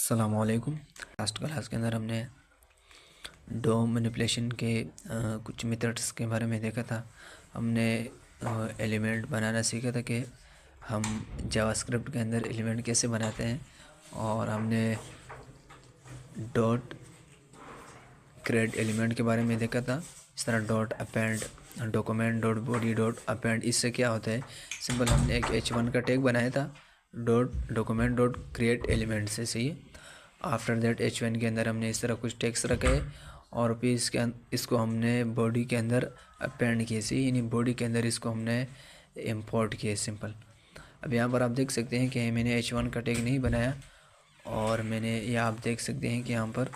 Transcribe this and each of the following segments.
अस्सलामुअलैकुम। Last class के अंदर हमने डोम मैनिपुलेशन के कुछ मेथड्स के बारे में देखा था। हमने एलिमेंट बनाना सीखा था कि हम जावास्क्रिप्ट के अंदर एलिमेंट कैसे बनाते हैं, और हमने डॉट क्रिएट एलिमेंट के बारे में देखा था। इस तरह dot append document dot body dot append, इससे क्या होता है, सिंपल हमने एक h1 का टैग बनाया था dot document dot create element से। सही है। आफ्टर दैट h1 के अंदर हमने इस तरह कुछ टेक्स्ट रखा है और फिर इसको हमने बॉडी के अंदर अपेंड किए। सही, यानी बॉडी के अंदर इसको हमने इंपोर्ट किए सिंपल। अब यहाँ पर आप देख सकते हैं कि मैंने h1 का टैग नहीं बनाया, और मैंने ये आप देख सकते हैं कि यहाँ पर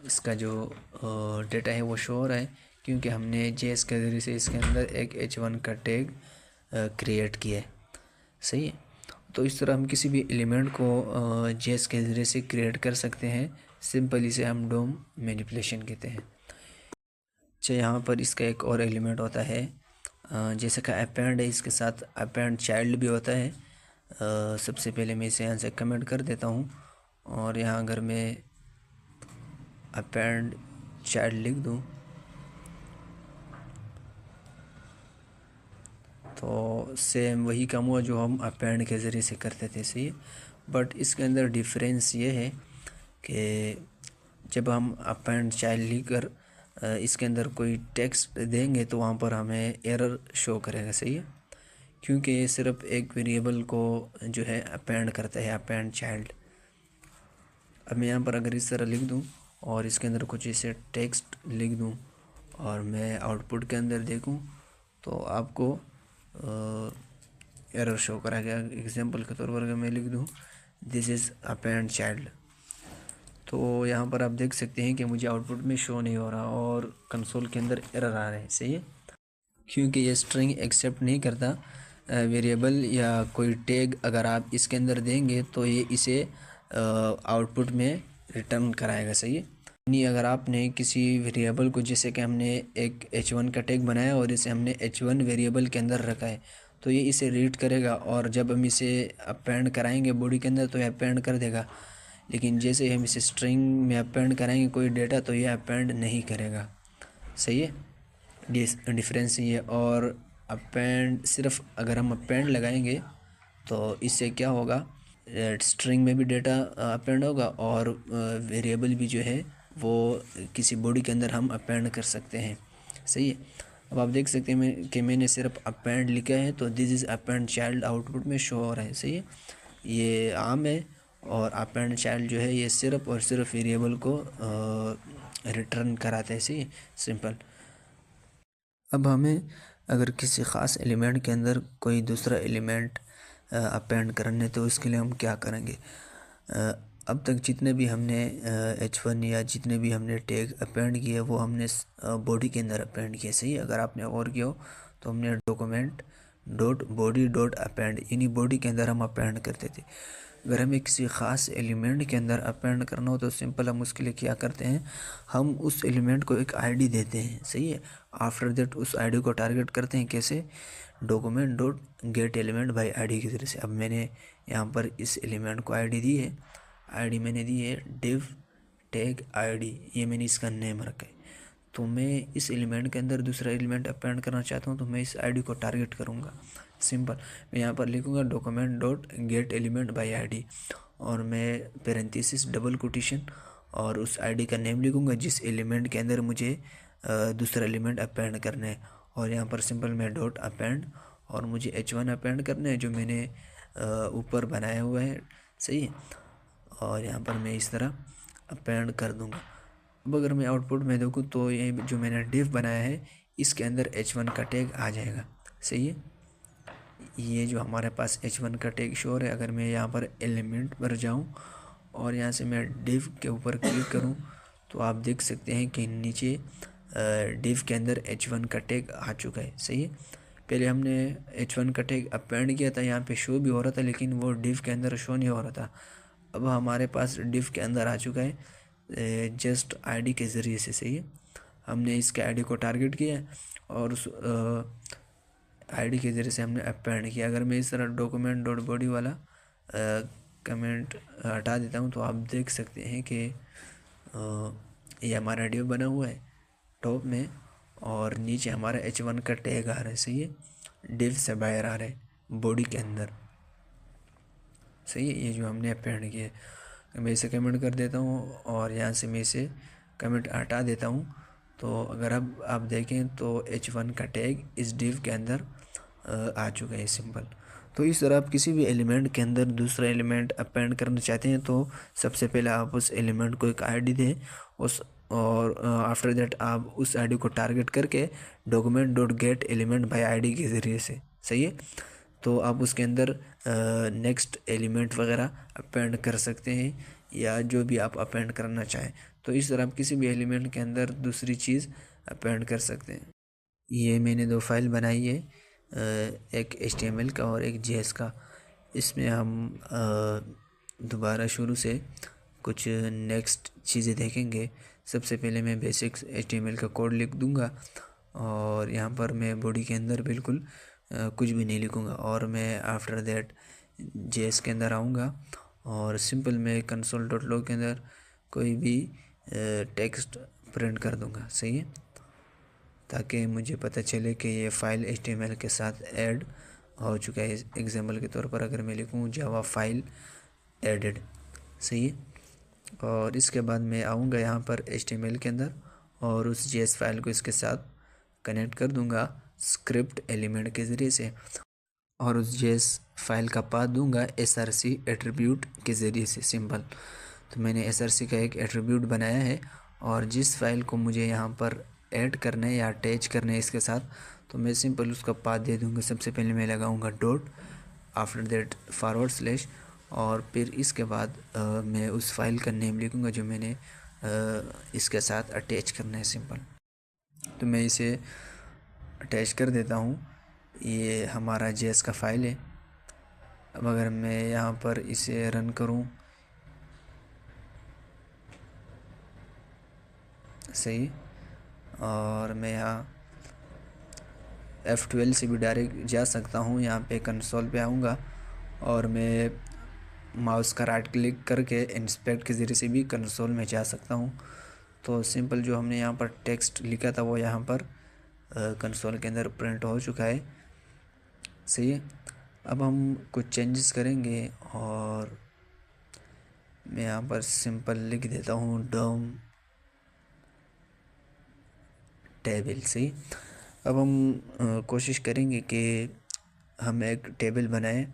इसका जो डेटा है वो शो हो रहा है, क्योंकि हमने जेएस के ज़रिए से इसके अंदर एक h1 का टैग क्रिएट किया है। सही है। तो इस तरह हम किसी भी एलिमेंट को जेएस के ज़रिए से क्रिएट कर सकते हैं। सिंपल इसे हम डोम मैनिपुलेशन कहते हैं। अच्छा, यहाँ पर इसका एक और एलिमेंट होता है, जैसे का अपेंड है, इसके साथ अपेंड चाइल्ड भी होता है। सबसे पहले मैं इसे यहाँ से कमेंट कर देता हूँ, और यहाँ अगर मैं अपेंड चाइल्ड लिख दूँ तो सेम वही काम हुआ जो हम अपेंड के ज़रिए से करते थे। सही है। बट इसके अंदर डिफरेंस ये है कि जब हम अपेंड चाइल्ड लिखकर इसके अंदर कोई टेक्स्ट देंगे तो वहाँ पर हमें एरर शो करेगा। सही है, क्योंकि ये सिर्फ एक वेरिएबल को जो है अपेंड करता है, अपेंड चाइल्ड। अब मैं यहाँ पर अगर इस तरह लिख दूँ और इसके अंदर कुछ इसे टेक्स्ट लिख दूँ और मैं आउटपुट के अंदर देखूँ तो आपको एरर शो कराएगा। एग्जांपल के तौर पर अगर मैं लिख दूँ दिस इज़ अपेंड चाइल्ड, तो यहाँ पर आप देख सकते हैं कि मुझे आउटपुट में शो नहीं हो रहा और कंसोल के अंदर एरर आ रहे हैं। सही है, क्योंकि ये स्ट्रिंग एक्सेप्ट नहीं करता वेरिएबल या कोई टैग अगर आप इसके अंदर देंगे तो ये इसे आउटपुट में रिटर्न कराएगा। सही है। नहीं, अगर आपने किसी वेरिएबल को, जैसे कि हमने एक h1 का टैग बनाया और इसे हमने h1 वेरिएबल के अंदर रखा है, तो ये इसे रीड करेगा और जब हम इसे अपेंड कराएंगे बॉडी के अंदर तो ये अपेंड कर देगा। लेकिन जैसे हम इसे स्ट्रिंग में अपेंड कराएंगे कोई डेटा तो ये अपेंड नहीं करेगा। सही है, डिफरेंस ये। और अपेंड सिर्फ अगर हम अपेंड लगाएंगे तो इससे क्या होगा, स्ट्रिंग में भी डेटा अपेंड होगा और वेरिएबल भी जो है वो किसी बॉडी के अंदर हम अपेंड कर सकते हैं। सही है। अब आप देख सकते हैं कि मैंने सिर्फ अपेंड लिखा है तो this is append child output में शो हो रहा है। सही है, ये आम है। और अपेंड चाइल्ड जो है ये सिर्फ और सिर्फ वेरिएबल को रिटर्न कराते हैं। सही, सिंपल। अब हमें अगर किसी ख़ास एलिमेंट के अंदर कोई दूसरा एलिमेंट अपेंड करने, तो इसके लिए हम क्या करेंगे। अब तक जितने भी हमने h1 या जितने भी हमने टैग अपेंड किए वो हमने बॉडी के अंदर अपेंड किए। सही, अगर आपने और किया हो तो हमने document dot body dot append, यानी बॉडी के अंदर हम अपेंड करते थे। अगर हमें किसी ख़ास एलिमेंट के अंदर अपेंड करना हो तो सिंपल हम उसके लिए क्या करते हैं, हम उस एलिमेंट को एक आईडी देते हैं। सही है। आफ्टर दैट उस आईडी को टारगेट करते हैं। कैसे, document dot gate element by ID की तरह से। अब मैंने यहाँ पर इस एलिमेंट को आईडी दी है, आईडी मैंने दी है div टैग आईडी, ये मैंने इसका नेम रखा है। तो मैं इस एलिमेंट के अंदर दूसरा एलिमेंट अपेंड करना चाहता हूँ तो मैं इस आईडी को टारगेट करूँगा। सिंपल, मैं यहाँ पर लिखूँगा document dot gate element by ID और मैं पेरेंथीसिस डबल कोटेशन और उस आईडी का नेम लिखूँगा जिस एलिमेंट के अंदर मुझे दूसरा एलिमेंट अपेंड करना है। और यहाँ पर सिंपल मैं डॉट अपेंड और मुझे h1 अपेंड करना है जो मैंने ऊपर बनाया हुआ है। सही है, और यहाँ पर मैं इस तरह अपेंड कर दूँगा। अब अगर मैं आउटपुट में देखूँ तो ये जो मैंने डिव बनाया है इसके अंदर h1 का टैग आ जाएगा। सही है, ये जो हमारे पास h1 का टैग शो है। अगर मैं यहाँ पर एलिमेंट पर जाऊँ और यहाँ से मैं डिव के ऊपर क्लिक करूँ तो आप देख सकते हैं कि नीचे डिव के अंदर h1 का टैग आ चुका है। सही है, पहले हमने h1 का टैग अपेंड किया था, यहाँ पे शो भी हो रहा था लेकिन वो डिव के अंदर शो नहीं हो रहा था। अब हमारे पास डिव के अंदर आ चुका है जस्ट आईडी के ज़रिए से। सही है, हमने इसके आईडी को टारगेट किया और उस आईडी के ज़रिए से हमने अपेंड किया। अगर मैं इस तरह डॉक्यूमेंट डॉट बॉडी वाला कमेंट हटा देता हूँ तो आप देख सकते हैं कि ये हमारा डिव बना हुआ है टॉप में, और नीचे हमारा H1 का टैग आ रहा है। सही है, डिव से बाहर आ रहा है बॉडी के अंदर। सही है, ये जो हमने अपेंड किया है। मैं इसे कमेंट कर देता हूँ और यहाँ से मैं इसे कमेंट हटा देता हूँ। तो अगर अब आप देखें तो H1 का टैग इस डिव के अंदर आ चुका है, सिंपल। तो इस तरह आप किसी भी एलिमेंट के अंदर दूसरा एलिमेंट अपेंड करना चाहते हैं तो सबसे पहले आप उस एलिमेंट को एक आईडी दें और आफ्टर दैट आप उस आईडी को टारगेट करके document dot gate element by ID के ज़रिए से, सही है, तो आप उसके अंदर नेक्स्ट एलिमेंट वगैरह अपेंड कर सकते हैं या जो भी आप अपेंड करना चाहें। तो इस तरह आप किसी भी एलिमेंट के अंदर दूसरी चीज़ अपेंड कर सकते हैं। ये मैंने 2 फाइल बनाई है, एक HTML का और एक JS का। इसमें हम दोबारा शुरू से कुछ नेक्स्ट चीज़ें देखेंगे। सबसे पहले मैं बेसिक HTML का कोड लिख दूंगा और यहाँ पर मैं बॉडी के अंदर बिल्कुल कुछ भी नहीं लिखूँगा, और मैं आफ्टर दैट JS के अंदर आऊँगा और सिंपल मैं console.log के अंदर कोई भी टेक्स्ट प्रिंट कर दूँगा। सही है, ताकि मुझे पता चले कि ये फ़ाइल HTML के साथ ऐड हो चुका है। एग्जाम्पल के तौर पर अगर मैं लिखूँ जावा फाइल एडेड, सही है, और इसके बाद मैं आऊँगा यहाँ पर HTML के अंदर और उस JS फाइल को इसके साथ कनेक्ट कर दूँगा स्क्रिप्ट एलिमेंट के ज़रिए से, और उस JS फाइल का पाथ दूँगा src एट्रीब्यूट के ज़रिए से, सिंपल। तो मैंने src का एक एट्रीब्यूट बनाया है और जिस फाइल को मुझे यहाँ पर ऐड करना है या अटैच करना है इसके साथ, तो मैं सिंपल उसका पाथ दे दूँगा। सबसे पहले मैं लगाऊँगा dot, after that forward slash, और फिर इसके बाद मैं उस फाइल का नेम लिखूँगा जो मैंने इसके साथ अटैच करना है, सिंपल। तो मैं इसे अटैच कर देता हूँ। ये हमारा JS का फाइल है। अब अगर मैं यहाँ पर इसे रन करूँ, सही, और मैं यहाँ F12 से भी डायरेक्ट जा सकता हूँ। यहाँ पे कंसोल पे आऊँगा और मैं माउस का राइट क्लिक करके इंस्पेक्ट के ज़रिए से भी कंसोल में जा सकता हूँ। तो सिंपल जो हमने यहाँ पर टेक्स्ट लिखा था वो यहाँ पर कंसोल के अंदर प्रिंट हो चुका है, सही है। अब हम कुछ चेंजेस करेंगे और मैं यहाँ पर सिंपल लिख देता हूँ डोम टेबल, सही। अब हम कोशिश करेंगे कि हम एक टेबल बनाएं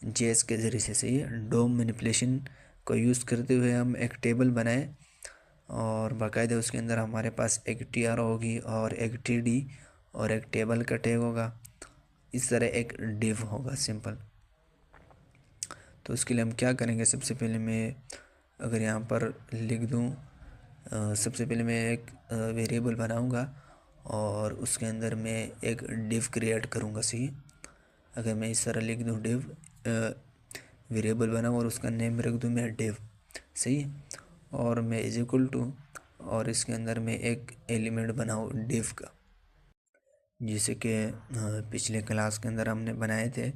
JS के ज़रिए से, सही है। डोम मैनिपुलेशन को यूज़ करते हुए हम एक टेबल बनाएं और बाकायदा उसके अंदर हमारे पास एक TR होगी और एक TD और एक टेबल का टैग होगा। इस तरह एक डिव होगा, सिंपल। तो उसके लिए हम क्या करेंगे, सबसे पहले मैं अगर यहाँ पर लिख दूँ, सबसे पहले मैं एक वेरिएबल बनाऊँगा और उसके अंदर मैं एक डिव क्रिएट करूँगा, सही। अगर मैं इस तरह लिख दूँ डिव वेरिएबल बनाऊँ और उसका नेम रख दूँ मैं डिव, सही, और मैं इज इक्वल टू, और इसके अंदर मैं एक एलिमेंट बनाऊँ डिव का, जैसे कि पिछले क्लास के अंदर हमने बनाए थे।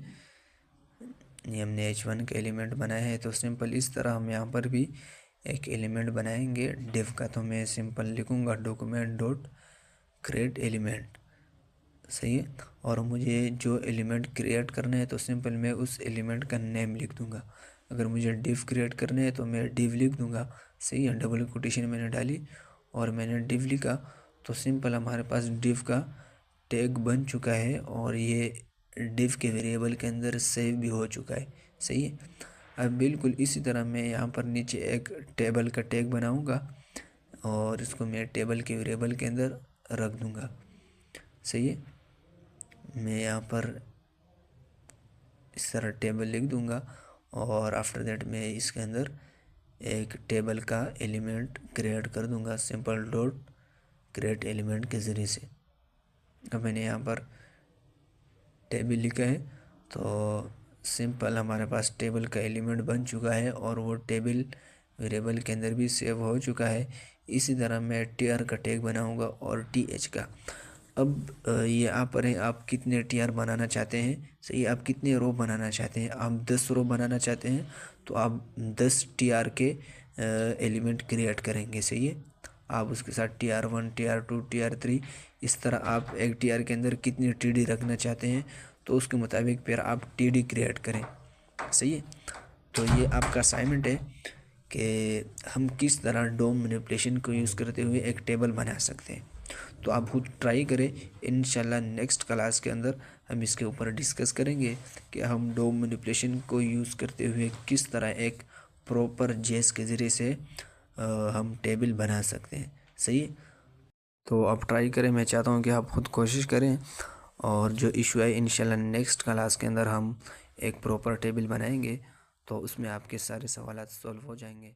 ये हमने H1 का एलिमेंट बनाया है। तो सिंपल इस तरह हम यहाँ पर भी एक एलिमेंट बनाएंगे डिव का। तो मैं सिंपल लिखूँगा डॉक्यूमेंट डॉट क्रिएट एलिमेंट, सही है, और मुझे जो एलिमेंट क्रिएट करना है तो सिंपल मैं उस एलिमेंट का नेम लिख दूँगा। अगर मुझे डिव क्रिएट करना है तो मैं डिव लिख दूँगा, सही है। डबल कोटेशन मैंने डाली और मैंने डिव लिखा, तो सिंपल हमारे पास डिव का टैग बन चुका है और ये डिव के वेरिएबल के अंदर सेव भी हो चुका है, सही है। अब बिल्कुल इसी तरह मैं यहाँ पर नीचे एक टेबल का टैग बनाऊँगा और इसको मैं टेबल के वेरिएबल के अंदर रख दूँगा, सही है। मैं यहाँ पर इस तरह टेबल लिख दूँगा और आफ्टर दैट मैं इसके अंदर एक टेबल का एलिमेंट क्रिएट कर दूँगा, सिंपल डॉट क्रिएट एलिमेंट के ज़रिए से। अब मैंने यहाँ पर टेबल लिखा है तो सिंपल हमारे पास टेबल का एलिमेंट बन चुका है और वो टेबल वेरिएबल के अंदर भी सेव हो चुका है। इसी तरह मैं TR का टैग बनाऊंगा और TH का। अब ये आप पर है, आप कितने TR बनाना चाहते हैं, सही, आप कितने रो बनाना चाहते हैं। आप 10 रो बनाना चाहते हैं तो आप 10 TR के एलिमेंट क्रिएट करेंगे, सही है। आप उसके साथ TR1, TR2, TR3 इस तरह आप एक TR के अंदर कितनी TD रखना चाहते हैं तो उसके मुताबिक फिर आप TD क्रिएट करें, सही है। तो ये आपका असाइनमेंट है कि हम किस तरह डोम मैनिपुलेशन को यूज़ करते हुए एक टेबल बना सकते हैं। तो आप खुद ट्राई करें। इंशाल्लाह नेक्स्ट क्लास के अंदर हम इसके ऊपर डिस्कस करेंगे कि हम डोम मैनिपुलेशन को यूज़ करते हुए किस तरह एक प्रॉपर जेस के ज़रिए से हम टेबल बना सकते हैं, सही है। तो आप ट्राई करें, मैं चाहता हूँ कि आप खुद कोशिश करें, और जो इशू है इंशाल्लाह नेक्स्ट क्लास के अंदर हम एक प्रॉपर टेबल बनाएंगे तो उसमें आपके सारे सवालात सॉल्व हो जाएंगे।